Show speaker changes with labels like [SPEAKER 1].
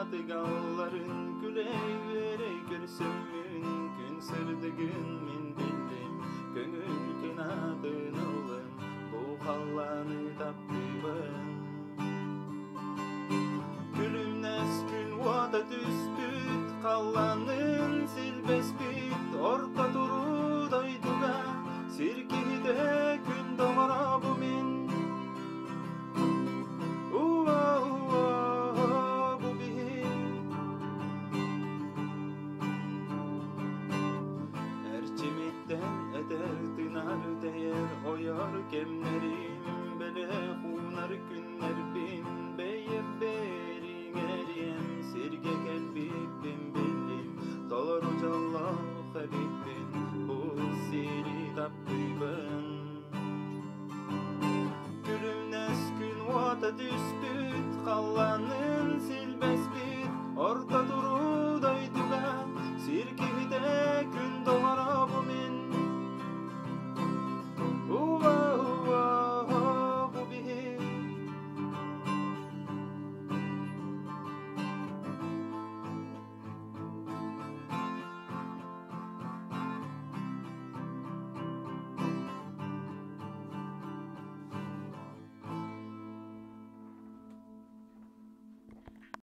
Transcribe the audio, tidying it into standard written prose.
[SPEAKER 1] adıgalların güleyvere görsem mümkün sırdıgın min bildim gönül kenadın olun bu hallanı taptıbın gülümnes gün vada düspüt kallanın silbespit orta duru dayduga sirkini de gün doğara bu min eder dinar değer oyar gemlerim bele hunar günler bin beye berin eriyem sirge gelbim bildim dolar ocallah habibin bu siri taptıbın gülümnes gün vata düspüt kallar